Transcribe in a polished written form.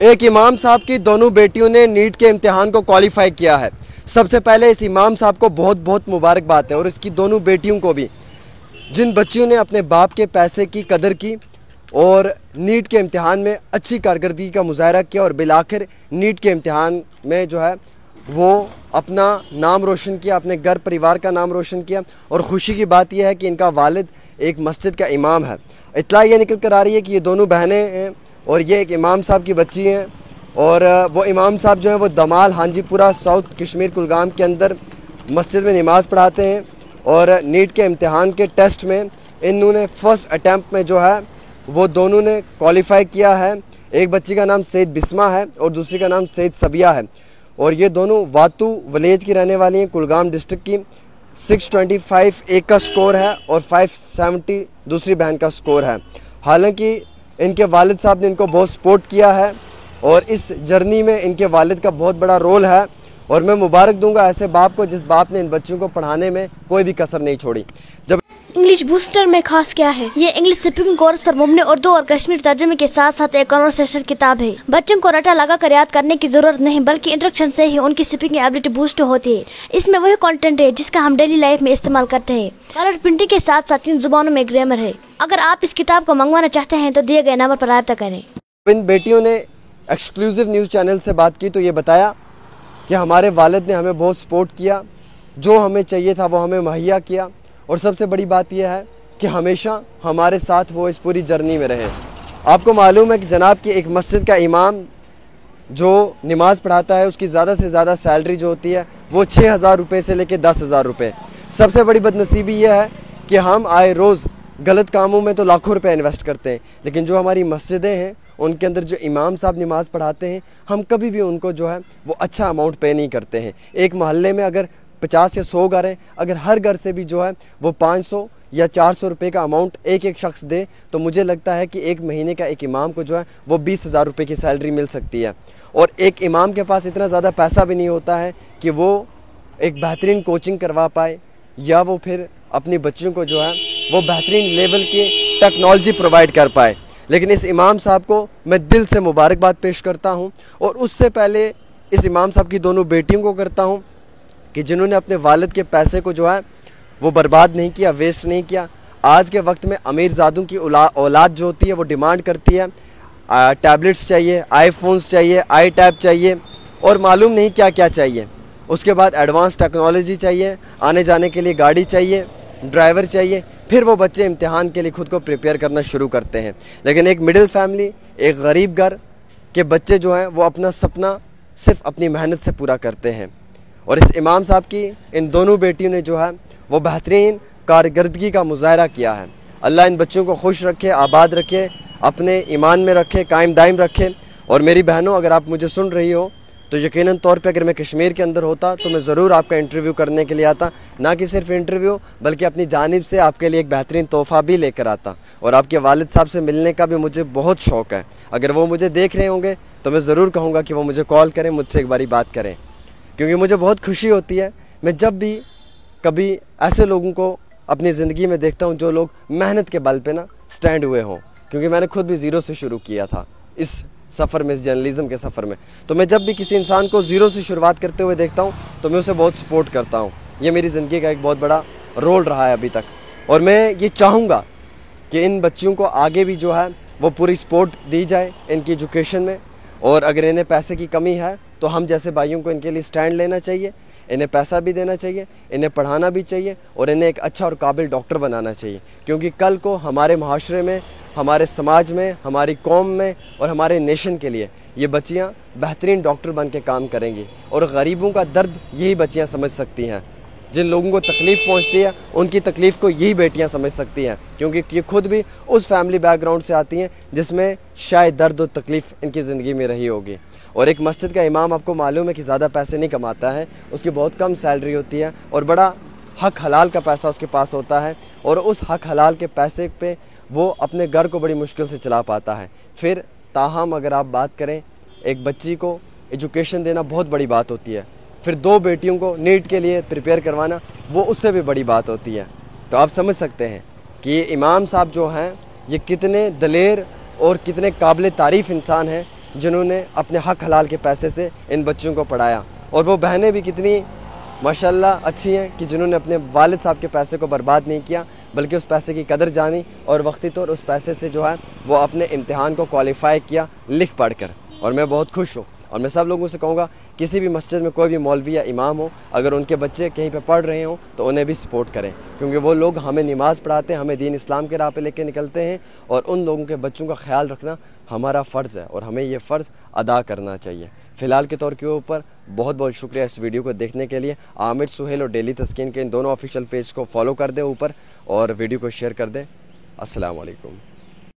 एक इमाम साहब की दोनों बेटियों ने नीट के इम्तिहान को क्वालिफाई किया है। सबसे पहले इस इमाम साहब को बहुत बहुत मुबारकबाद है और इसकी दोनों बेटियों को भी, जिन बच्चियों ने अपने बाप के पैसे की कदर की और नीट के इम्तिहान में अच्छी कारकर्दगी का मुजाहरा किया और बिलाखिर नीट के इम्तिहान में जो है वो अपना नाम रोशन किया, अपने घर परिवार का नाम रोशन किया। और ख़ुशी की बात यह है कि इनका वालिद एक मस्जिद का इमाम है। इत्तला ये निकल कर आ रही है कि ये दोनों बहनें हैं और ये एक इमाम साहब की बच्ची हैं और वो इमाम साहब जो है वो दमाल हांजीपुरा साउथ कश्मीर कुलगाम के अंदर मस्जिद में नमाज़ पढ़ाते हैं। और नीट के इम्तिहान के टेस्ट में इन्होंने फ़र्स्ट अटैम्प्ट में जो है वो दोनों ने क्वालिफ़ाई किया है। एक बच्ची का नाम सैयद बिस्मा है और दूसरी का नाम सैयद सबिया है और ये दोनों वातू विलेज की रहने वाली हैं, कुलगाम डिस्ट्रिक्ट की। 625 एक का स्कोर है और 570 दूसरी बहन का स्कोर है। हालांकि इनके वालिद साहब ने इनको बहुत सपोर्ट किया है और इस जर्नी में इनके वालिद का बहुत बड़ा रोल है और मैं मुबारक दूंगा ऐसे बाप को जिस बाप ने इन बच्चों को पढ़ाने में कोई भी कसर नहीं छोड़ी। जब इंग्लिश बूस्टर में खास क्या है? ये इंग्लिश स्पीकिंग कोर्स पर मुबनी उर्दू और कश्मीरी तर्जुमे के साथ साथ एक कन्वर्सेशन किताब है। बच्चों को रटा लगा कर याद करने की जरूरत नहीं बल्कि इंस्ट्रक्शन से ही उनकी स्पीकिंग एबिलिटी बूस्ट होती है। इसमें वही कंटेंट है जिसका हम डेली लाइफ में इस्तेमाल करते हैं। कलर प्रिंटिंग के साथ साथ 3 जुबानों में ग्रामर है। अगर आप इस किताब को मंगवाना चाहते हैं तो दिए गए नंबर पर राब्ता करें। इन बेटियों ने एक्सक्लूसिव न्यूज़ चैनल से बात की तो ये बताया कि हमारे वालिद ने हमें बहुत सपोर्ट किया, जो हमें चाहिए था वो हमें मुहैया किया और सबसे बड़ी बात यह है कि हमेशा हमारे साथ वो इस पूरी जर्नी में रहे। आपको मालूम है कि जनाब की एक मस्जिद का इमाम जो नमाज़ पढ़ाता है उसकी ज़्यादा से ज़्यादा सैलरी जो होती है वो 6,000 रुपये से लेकर 10,000 रुपये। सबसे बड़ी बदनसीबी यह है कि हम आए रोज़ गलत कामों में तो लाखों रुपए इन्वेस्ट करते हैं, लेकिन जो हमारी मस्जिदें हैं उनके अंदर जो इमाम साहब नमाज़ पढ़ाते हैं हम कभी भी उनको जो है वो अच्छा अमाउंट पे नहीं करते हैं। एक मोहल्ले में अगर 50 या 100 घर हैं, अगर हर घर से भी जो है वो 500 या 400 रुपये का अमाउंट एक एक शख्स दे तो मुझे लगता है कि एक महीने का एक इमाम को जो है वो 20,000 रुपये की सैलरी मिल सकती है। और एक इमाम के पास इतना ज़्यादा पैसा भी नहीं होता है कि वो एक बेहतरीन कोचिंग करवा पाए या वो फिर अपनी बच्चियों को जो है वो बेहतरीन लेवल की टेक्नोलॉजी प्रोवाइड कर पाए। लेकिन इस इमाम साहब को मैं दिल से मुबारकबाद पेश करता हूँ और उससे पहले इस इमाम साहब की दोनों बेटियों को करता हूँ कि जिन्होंने अपने वालिद के पैसे को जो है वो बर्बाद नहीं किया, वेस्ट नहीं किया। आज के वक्त में अमीरजादों की औलाद जो होती है वो डिमांड करती है टैबलेट्स चाहिए, आईफोन्स चाहिए, आई टैब चाहिए और मालूम नहीं क्या क्या चाहिए। उसके बाद एडवांस टेक्नोलॉजी चाहिए, आने जाने के लिए गाड़ी चाहिए, ड्राइवर चाहिए, फिर वो बच्चे इम्तिहान के लिए ख़ुद को प्रिपेयर करना शुरू करते हैं। लेकिन एक मिडिल फैमिली, एक गरीब घर के बच्चे जो हैं वो अपना सपना सिर्फ अपनी मेहनत से पूरा करते हैं। और इस इमाम साहब की इन दोनों बेटियों ने जो है वो बेहतरीन कारकर्दगी का मुजाहरा किया है। अल्लाह इन बच्चों को खुश रखे, आबाद रखे, अपने ईमान में रखे, कायम दायम रखे। और मेरी बहनों, अगर आप मुझे सुन रही हो तो यकीनन तौर पे अगर मैं कश्मीर के अंदर होता तो मैं ज़रूर आपका इंटरव्यू करने के लिए आता। ना कि सिर्फ इंटरव्यू बल्कि अपनी जानिब से आपके लिए एक बेहतरीन तोहफ़ा भी लेकर आता। और आपके वालिद साहब से मिलने का भी मुझे बहुत शौक़ है। अगर वो मुझे देख रहे होंगे तो मैं ज़रूर कहूँगा कि वो मुझे कॉल करें, मुझसे एक बारी बात करें, क्योंकि मुझे बहुत खुशी होती है मैं जब भी कभी ऐसे लोगों को अपनी ज़िंदगी में देखता हूँ जो लोग मेहनत के बल पे ना स्टैंड हुए हों। क्योंकि मैंने खुद भी ज़ीरो से शुरू किया था इस सफ़र में, इस जर्नलिज़म के सफ़र में। तो मैं जब भी किसी इंसान को ज़ीरो से शुरुआत करते हुए देखता हूँ तो मैं उसे बहुत सपोर्ट करता हूँ। ये मेरी ज़िंदगी का एक बहुत बड़ा रोल रहा है अभी तक और मैं ये चाहूँगा कि इन बच्चियों को आगे भी जो है वो पूरी सपोर्ट दी जाए इनकी एजुकेशन में। और अगर इन्हें पैसे की कमी है तो हम जैसे भाइयों को इनके लिए स्टैंड लेना चाहिए, इन्हें पैसा भी देना चाहिए, इन्हें पढ़ाना भी चाहिए और इन्हें एक अच्छा और काबिल डॉक्टर बनाना चाहिए। क्योंकि कल को हमारे माशरे में, हमारे समाज में, हमारी कौम में और हमारे नेशन के लिए ये बच्चियाँ बेहतरीन डॉक्टर बन के काम करेंगी। और गरीबों का दर्द यही बच्चियाँ समझ सकती हैं। जिन लोगों को तकलीफ़ पहुँचती है उनकी तकलीफ़ को यही बेटियाँ समझ सकती हैं, क्योंकि ये खुद भी उस फैमिली बैकग्राउंड से आती हैं जिसमें शायद दर्द और तकलीफ़ इनकी ज़िंदगी में रही होगी। और एक मस्जिद का इमाम आपको मालूम है कि ज़्यादा पैसे नहीं कमाता है, उसकी बहुत कम सैलरी होती है और बड़ा हक हलाल का पैसा उसके पास होता है। और उस हक हलाल के पैसे पे वो अपने घर को बड़ी मुश्किल से चला पाता है। फिर ताहम अगर आप बात करें, एक बच्ची को एजुकेशन देना बहुत बड़ी बात होती है, फिर 2 बेटियों को नीट के लिए प्रिपेयर करवाना वो उससे भी बड़ी बात होती है। तो आप समझ सकते हैं कि ये इमाम साहब जो हैं ये कितने दलेर और कितने काबिल तारीफ़ इंसान हैं जिन्होंने अपने हक हलाल के पैसे से इन बच्चों को पढ़ाया, और वो बहनें भी कितनी माशाल्लाह अच्छी हैं कि जिन्होंने अपने वालिद साहब के पैसे को बर्बाद नहीं किया, बल्कि उस पैसे की कदर जानी और वक्ती तौर उस पैसे से जो है वो अपने इम्तिहान को क्वालिफाई किया लिख पढ़ कर। और मैं बहुत खुश हूँ, और मैं सब लोगों से कहूँगा किसी भी मस्जिद में कोई भी मौलवी या इमाम हो, अगर उनके बच्चे कहीं पे पढ़ रहे हों तो उन्हें भी सपोर्ट करें, क्योंकि वो लोग हमें नमाज़ पढ़ाते हैं, हमें दीन इस्लाम के राह पे लेके निकलते हैं, और उन लोगों के बच्चों का ख्याल रखना हमारा फ़र्ज़ है और हमें ये फ़र्ज़ अदा करना चाहिए। फ़िलहाल के तौर के ऊपर बहुत बहुत शुक्रिया इस वीडियो को देखने के लिए। आमिर सुहेल और डेली तस्कीन के इन दोनों ऑफिशियल पेज को फॉलो कर दें ऊपर, और वीडियो को शेयर कर दें। अस्सलाम वालेकुम।